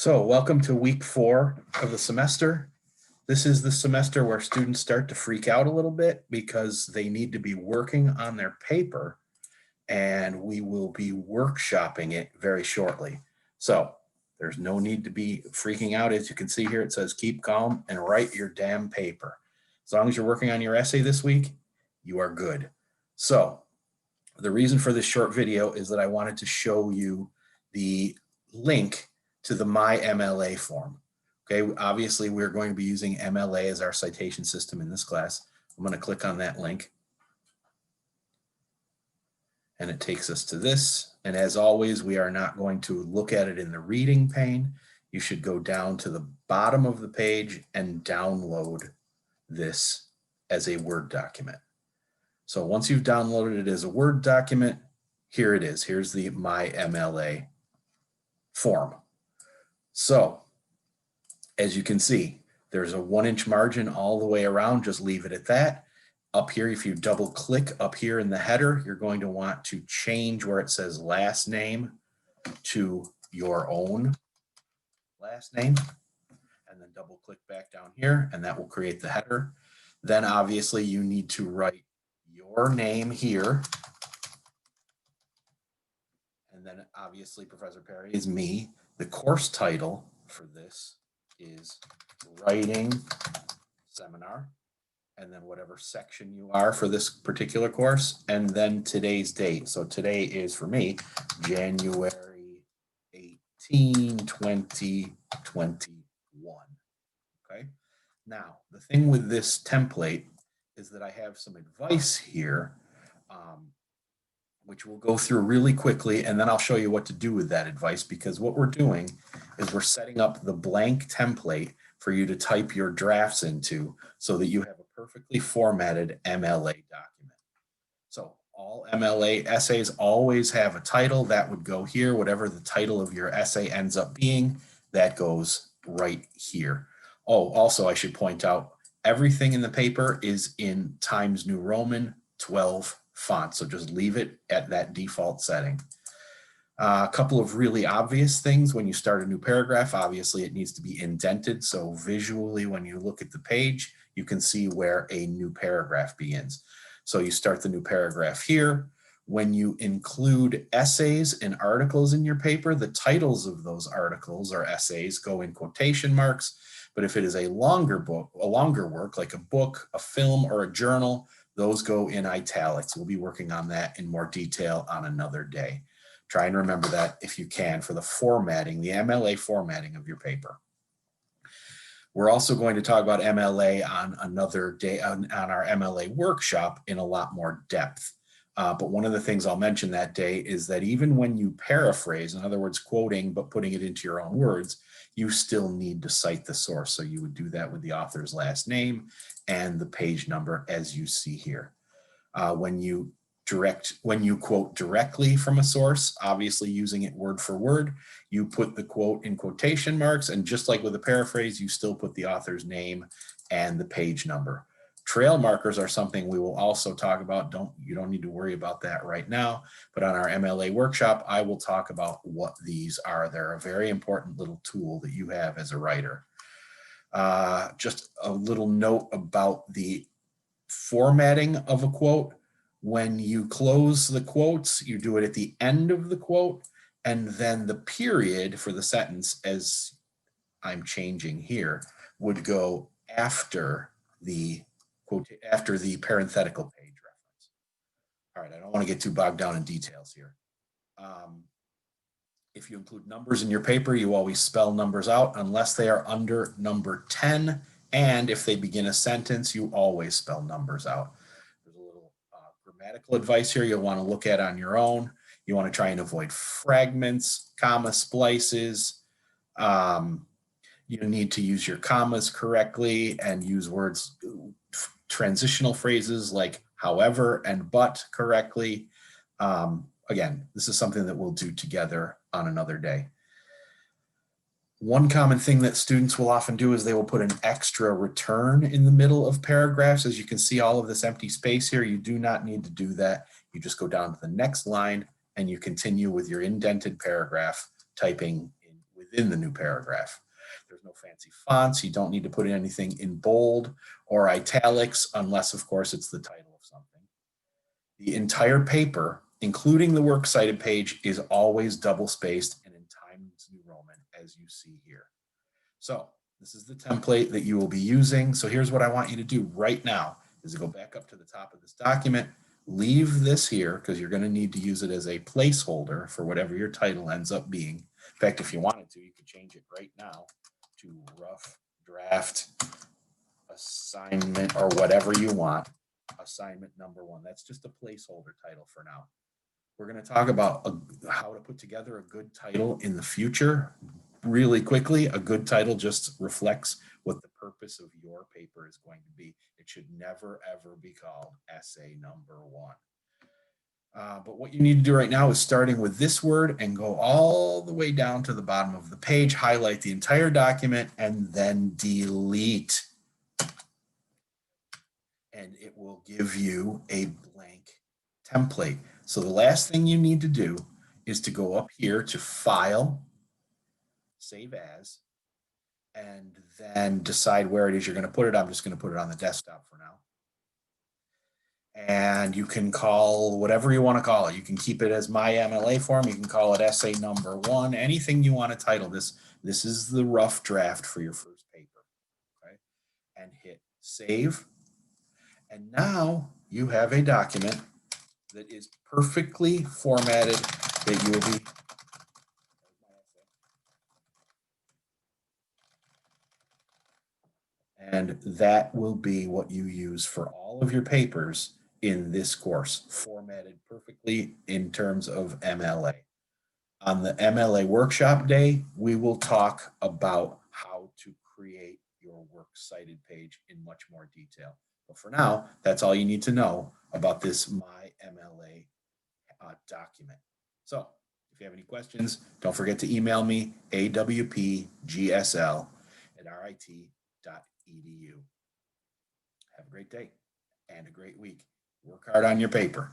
So welcome to week 4 of the semester. This is the semester where students start to freak out a little bit because they need to be working on their paper, and we will be workshopping it very shortly. So there's no need to be freaking out. As you can see here, it says keep calm and write your damn paper. As long as you're working on your essay this week, you are good. So the reason for this short video is that I wanted to show you the link to the MyMLA form. Okay, obviously we're going to be using MLA as our citation system in this class. I'm going to click on that link and it takes us to this. And as always, we are not going to look at it in the reading pane. You should go down to the bottom of the page and download this as a Word document. So once you've downloaded it as a Word document, here it is. Here's the MyMLA form. So as you can see, there's a 1-inch margin all the way around. Just leave it at that. Up here, if you double click up here in the header, you're going to want to change where it says last name to your own last name, and then double click back down here, and that will create the header. Then obviously you need to write your name here. And then obviously Professor Perry is me. The course title for this is Writing Seminar, and then whatever section you are for this particular course, and then today's date. So today is, for me, January 18, 2021. Okay. Now, the thing with this template is that I have some advice here, which we'll go through really quickly, and then I'll show you what to do with that advice, because what we're doing is we're setting up the blank template for you to type your drafts into so that you have a perfectly formatted MLA document. So all MLA essays always have a title that would go here. Whatever the title of your essay ends up being, that goes right here. Oh, also I should point out, everything in the paper is in Times New Roman 12 font, so just leave it at that default setting. A couple of really obvious things when you start a new paragraph. Obviously it needs to be indented, so visually when you look at the page you can see where a new paragraph begins. So you start the new paragraph here. When you include essays and articles in your paper, the titles of those articles or essays go in quotation marks, but if it is a longer work like a book, a film, or a journal, those go in italics. We'll be working on that in more detail on another day. Try and remember that if you can for the formatting, the MLA formatting of your paper. We're also going to talk about MLA on another day on our MLA workshop in a lot more depth. But one of the things I'll mention that day is that even when you paraphrase, in other words, quoting but putting it into your own words, you still need to cite the source. So you would do that with the author's last name and the page number, as you see here. When you quote directly from a source, obviously using it word for word, you put the quote in quotation marks, and just like with a paraphrase, you still put the author's name and the page number. Trail markers are something we will also talk about. You don't need to worry about that right now, but on our MLA workshop, I will talk about what these are. They're a very important little tool that you have as a writer. Just a little note about the formatting of a quote. When you close the quotes, you do it at the end of the quote, and then the period for the sentence, as I'm changing here, would go after the quote, after the parenthetical page reference. All right, I don't want to get too bogged down in details here. If you include numbers in your paper, you always spell numbers out unless they are under number 10. And if they begin a sentence, you always spell numbers out. There's a little grammatical advice here you'll want to look at on your own. You want to try and avoid fragments, comma splices. You need to use your commas correctly and use words, transitional phrases like however and but correctly. Again, this is something that we'll do together on another day. One common thing that students will often do is they will put an extra return in the middle of paragraphs. As you can see, all of this empty space here, you do not need to do that. You just go down to the next line and you continue with your indented paragraph, typing within the new paragraph. There's no fancy fonts. You don't need to put anything in bold or italics unless, of course, it's the title of something. The entire paper, including the works cited page, is always double spaced and in Times New Roman, as you see here. So this is the template that you will be using. So here's what I want you to do right now is to go back up to the top of this document, leave this here because you're going to need to use it as a placeholder for whatever your title ends up being. In fact, if you wanted to, you could change it right now to rough draft assignment or whatever you want. Assignment number 1. That's just a placeholder title for now. We're going to talk about how to put together a good title in the future. Really quickly, a good title just reflects what the purpose of your paper is going to be. It should never, ever be called essay number 1. But what you need to do right now is starting with this word and go all the way down to the bottom of the page, highlight the entire document, and then delete. And it will give you a blank template. So the last thing you need to do is to go up here to File, Save As, and then decide where it is you're going to put it. I'm just going to put it on the desktop for now. And you can call whatever you want to call it. You can keep it as MyMLA form. You can call it essay number 1, anything you want to title this. This is the rough draft for your first paper. Okay? And hit Save. And now you have a document that is perfectly formatted that you will be and that will be what you use for all of your papers in this course, formatted perfectly in terms of MLA. On the MLA workshop day, we will talk about how to create your works cited page in much more detail. But for now, that's all you need to know about this MyMLA document. So if you have any questions, don't forget to email me, awpgsl@rit.edu. Have a great day and a great week. Work hard on your paper.